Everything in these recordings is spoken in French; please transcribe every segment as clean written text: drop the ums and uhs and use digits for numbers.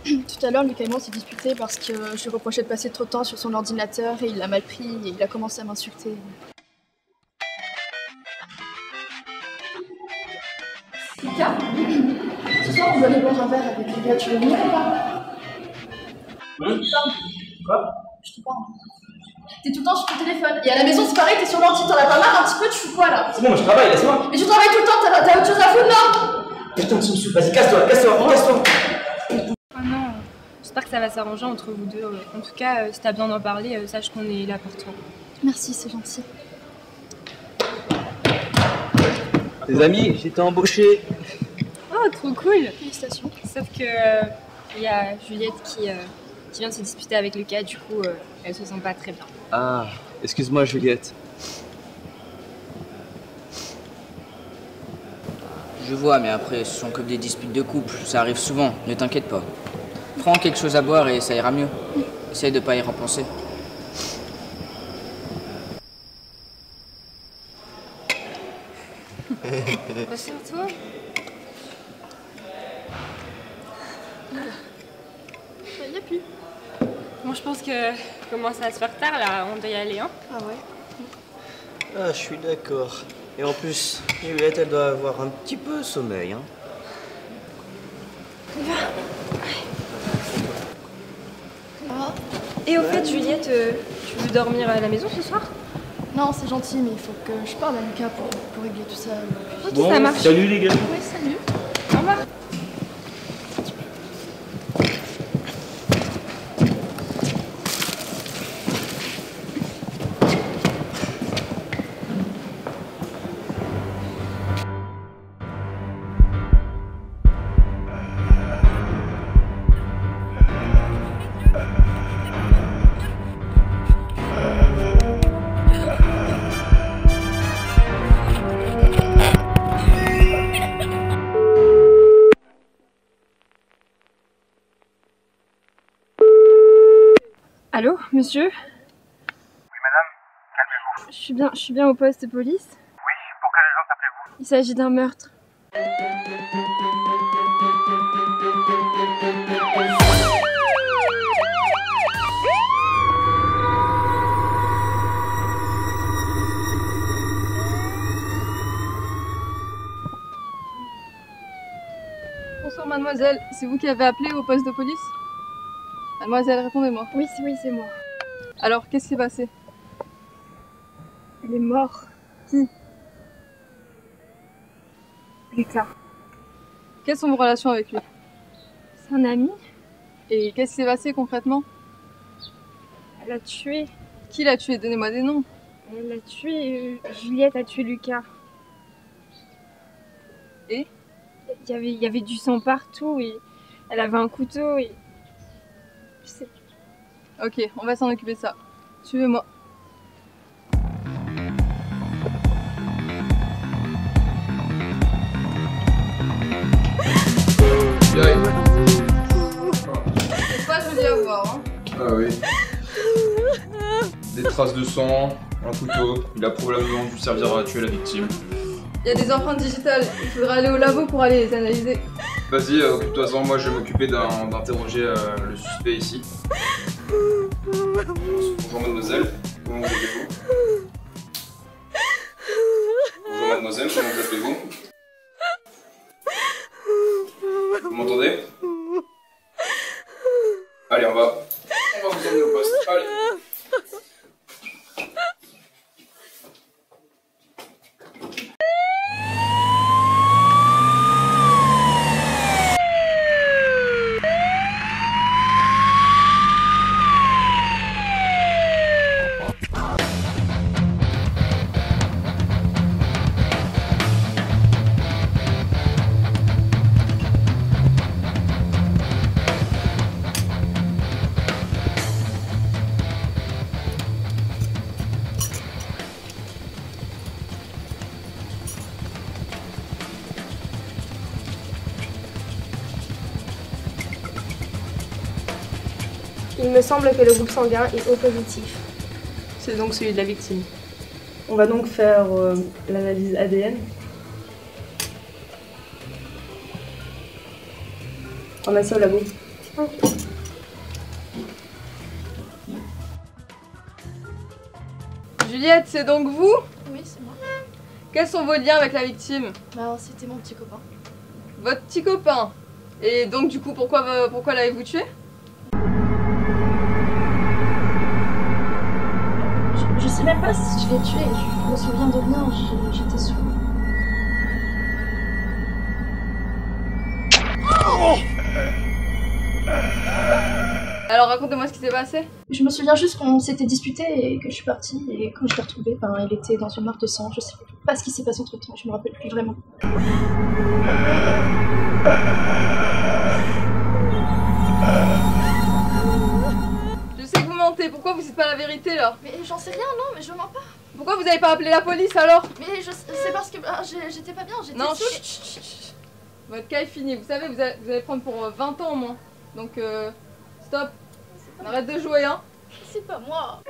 Tout à l'heure, Lucas et moi on s'est disputés parce que je lui reprochais de passer trop de temps sur son ordinateur et il l'a mal pris et il a commencé à m'insulter. Lucas, ce soir on doit aller boire un verre avec Lucas, tu veux venir ou pas? Quoi? Je te parle. T'es tout le temps sur ton téléphone. Et à la maison c'est pareil, t'es sur l'ordi, t'en as pas marre un petit peu, tu fais quoi là? C'est bon, moi je travaille, laisse-moi. Mais tu travailles tout le temps, t'as autre chose à foutre, non? Putain, vas-y, casse-toi. Oh non, j'espère que ça va s'arranger entre vous deux. En tout cas, si t'as besoin d'en parler, sache qu'on est là pour toi. Merci, c'est gentil. Les amis, j'étais embauché. Oh, trop cool! Félicitations. Sauf que il y a Juliette qui vient de se disputer avec Lucas, du coup, elle se sent pas très bien. Ah, excuse-moi Juliette. Je vois, mais après, ce sont que des disputes de couple. Ça arrive souvent, ne t'inquiète pas. Prends quelque chose à boire et ça ira mieux. Essaye de pas y repenser. Rassure-toi. Il y a plus. Bon, je pense que commence à se faire tard là, on doit y aller, hein? Ah ouais. Ah, je suis d'accord. Et en plus, Juliette, elle doit avoir un petit peu sommeil, hein. Et au fait, Juliette, tu veux dormir à la maison ce soir? Non, c'est gentil, mais il faut que je parle à Lucas pour régler tout ça. Ok, Bon, ça marche. salut les gars. Ouais, salut. Au revoir. Allô, monsieur? Oui, madame, calmez-vous. Je suis bien au poste de police. Oui, pour quelle raison t'appelez-vous? Il s'agit d'un meurtre. Bonsoir mademoiselle, c'est vous qui avez appelé au poste de police? Mademoiselle, répondez-moi. Oui, c'est moi. Alors, qu'est-ce qui s'est passé? Il est mort. Qui? Lucas. Quelles sont vos relations avec lui? C'est un ami. Et qu'est-ce qui s'est passé concrètement? Elle a tué. Qui l'a tué? Donnez-moi des noms. Elle a tué. Juliette a tué Lucas. Et? Il y avait du sang partout et elle avait un couteau et. Je sais. Ok, on va s'en occuper de ça. Suivez-moi. C'est pas joli à voir, hein. Ah oui. Des traces de sang, un couteau. Il a probablement dû servir à tuer la victime. Il y a des empreintes digitales. Il faudra aller au labo pour aller les analyser. Vas-y, occupe-toi-en. Moi, je vais m'occuper d'interroger le suspect ici. Bonjour mademoiselle, comment vous appelez-vous? Bonjour mademoiselle, comment vous appelez-vous? Vous m'entendez? Allez, on va vous emmener au poste. Allez. Il me semble que le groupe sanguin est O positif. C'est donc celui de la victime. On va donc faire l'analyse ADN. On a ça au labo. Juliette, c'est donc vous? Oui, c'est moi. Quels sont vos liens avec la victime? Bah, c'était mon petit copain. Votre petit copain. Et donc du coup, pourquoi l'avez-vous tué? Je sais même pas si je l'ai tué, je me souviens de rien, j'étais sous. Alors racontez-moi ce qui s'est passé. Je me souviens juste qu'on s'était disputé et que je suis partie, et quand je l'ai retrouvé, ben, il était dans une mare de sang, je sais pas ce qui s'est passé entre temps, je me rappelle plus vraiment. Je sais que vous mentez, pourquoi vous dites pas la vérité là? Mais j'en sais rien, non, mais je mens pas. Pourquoi vous avez pas appelé la police alors? Mais c'est parce que j'étais pas bien, j'étais Non, saoule. chut. Votre cas est fini, vous savez, vous allez prendre pour 20 ans au moins. Donc stop, on arrête de jouer hein. C'est pas moi.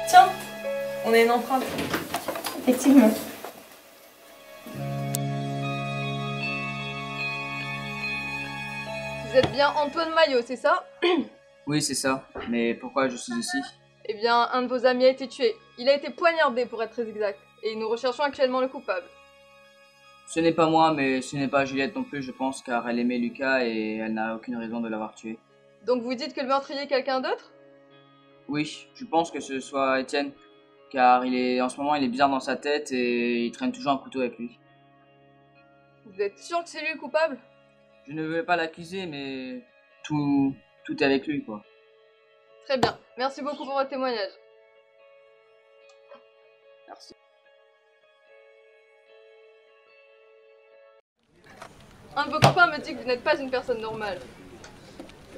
Tiens, on a une empreinte. Effectivement. Vous êtes bien Antoine Maillot, c'est ça? Oui, c'est ça. Mais pourquoi je suis ici? Eh bien, un de vos amis a été tué. Il a été poignardé pour être très exact. Et nous recherchons actuellement le coupable. Ce n'est pas moi, mais ce n'est pas Juliette non plus, je pense, car elle aimait Lucas et elle n'a aucune raison de l'avoir tué. Donc vous dites que le meurtrier est quelqu'un d'autre? Oui, je pense que ce soit Étienne, car en ce moment il est bizarre dans sa tête et il traîne toujours un couteau avec lui. Vous êtes sûr que c'est lui le coupable? Je ne veux pas l'accuser, mais tout est avec lui, quoi. Très bien, merci beaucoup pour votre témoignage. Merci. Un de vos copains me dit que vous n'êtes pas une personne normale.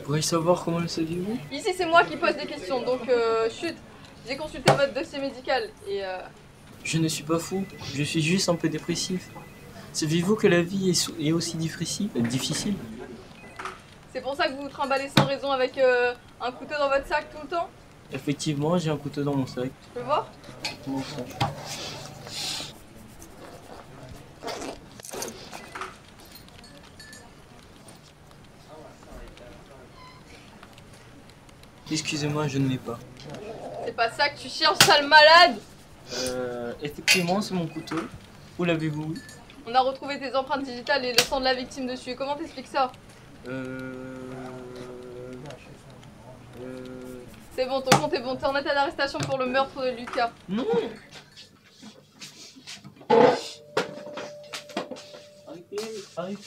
Pourrais-je savoir comment le saviez-vous? Ici c'est moi qui pose des questions, donc chut, j'ai consulté votre dossier médical et Je ne suis pas fou, je suis juste un peu dépressif. Saviez-vous que la vie est aussi difficile? c'est pour ça que vous vous trimballez sans raison avec un couteau dans votre sac tout le temps? Effectivement, j'ai un couteau dans mon sac. Je peux voir? Mon sac. Excusez-moi, je ne l'ai pas. C'est pas ça que tu cherches, sale malade! Effectivement, c'est mon couteau. Où l'avez-vous eu? On a retrouvé tes empreintes digitales et le sang de la victime dessus. Comment t'expliques ça? C'est bon, ton compte est bon. T'es en état d'arrestation pour le meurtre de Lucas. Non! Arrêtez!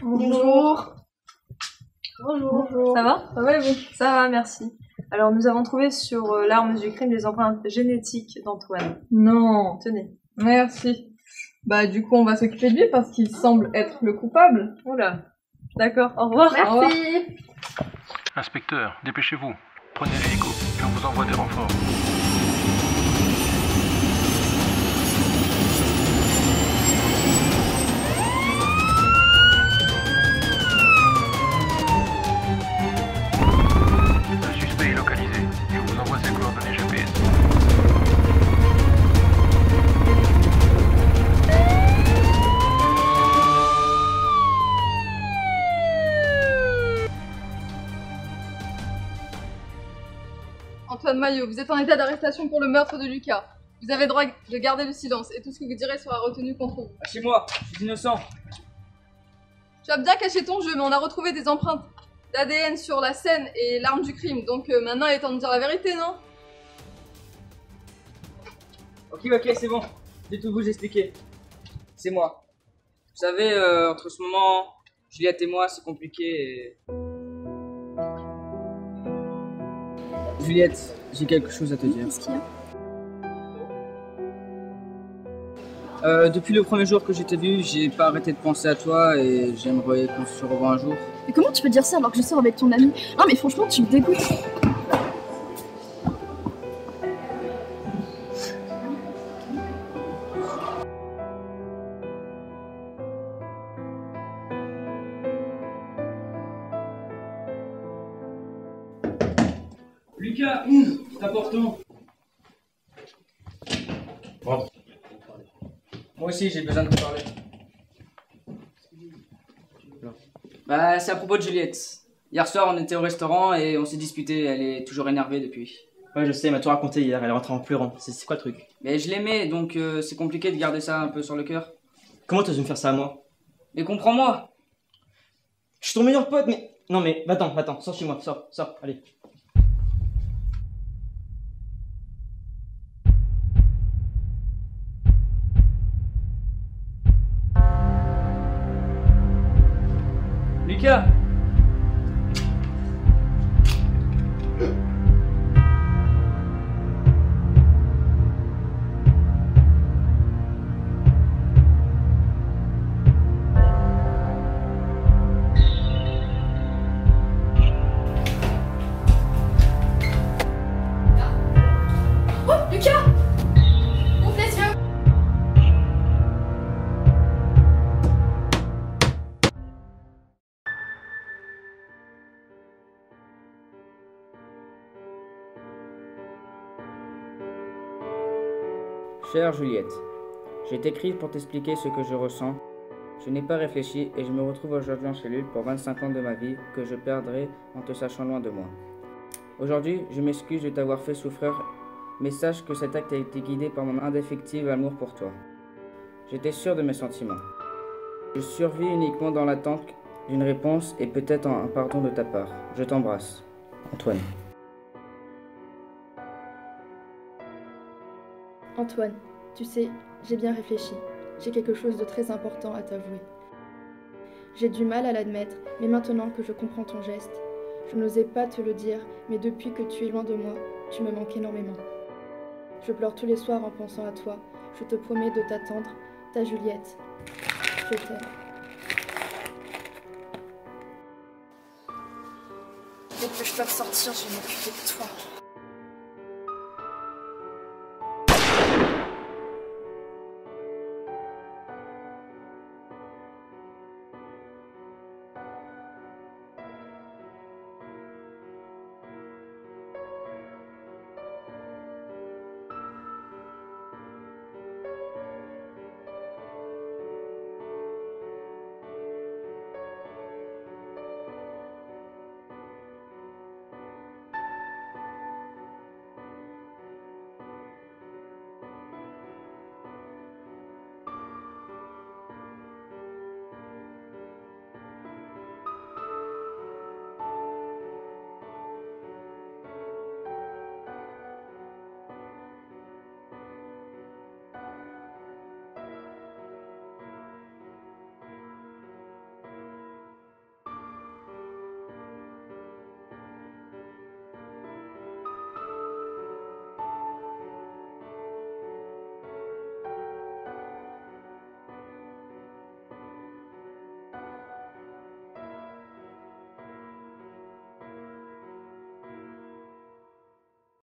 Bonjour. Bonjour. Ça va? Ça va et vous? Ça va, merci. Alors, nous avons trouvé sur l'arme du crime des empreintes génétiques d'Antoine. Non. Tenez. Merci. Bah du coup on va s'occuper de lui parce qu'il semble être le coupable. Oula. D'accord, au revoir. Merci. Au revoir. Inspecteur, dépêchez-vous. Prenez l'hélico et on vous envoie des renforts. Le suspect est localisé et on vous envoie ses coordonnées GPS. Antoine Maillot, vous êtes en état d'arrestation pour le meurtre de Lucas. Vous avez le droit de garder le silence et tout ce que vous direz sera retenu contre vous. Lâchez-moi, je suis innocent. Tu as bien caché ton jeu, mais on a retrouvé des empreintes d'ADN sur la scène et l'arme du crime, donc maintenant il est temps de dire la vérité, non? Ok, c'est bon. Je vais tout vous expliquer. C'est moi. Vous savez, entre ce moment, Juliette et moi, c'est compliqué et... Juliette, j'ai quelque chose à te dire. Qu'est-ce qu'il y a? Depuis le premier jour que je t'ai vu, j'ai pas arrêté de penser à toi et j'aimerais qu'on se revoie un jour. Mais comment tu peux dire ça alors que je sors avec ton ami? Non mais franchement tu me dégoûtes. Lucas, c'est important. Rentre. Moi aussi, j'ai besoin de te parler. Bah, c'est à propos de Juliette. Hier soir, on était au restaurant et on s'est disputé. Elle est toujours énervée depuis. Ouais, je sais, elle m'a tout raconté hier, elle est rentrée en pleurant. C'est quoi le truc? Mais je l'aimais, donc c'est compliqué de garder ça un peu sur le cœur. Comment t'as dû me faire ça à moi? Mais comprends-moi. Je suis ton meilleur pote, mais... Non mais, attends, sors chez moi, sors, allez. Lucas! Oh, Lucas! Ouvre les yeux! Chère Juliette, j'ai t'écrit pour t'expliquer ce que je ressens. Je n'ai pas réfléchi et je me retrouve aujourd'hui en cellule pour 25 ans de ma vie que je perdrai en te sachant loin de moi. Aujourd'hui, je m'excuse de t'avoir fait souffrir, mais sache que cet acte a été guidé par mon indéfectible amour pour toi. J'étais sûr de mes sentiments. Je survis uniquement dans l'attente d'une réponse et peut-être un pardon de ta part. Je t'embrasse. Antoine. Antoine, tu sais, j'ai bien réfléchi. J'ai quelque chose de très important à t'avouer. J'ai du mal à l'admettre, mais maintenant que je comprends ton geste, je n'osais pas te le dire, mais depuis que tu es loin de moi, tu me manques énormément. Je pleure tous les soirs en pensant à toi. Je te promets de t'attendre, ta Juliette. Je t'aime. Dès que je dois sortir, je vais m'occuper de toi.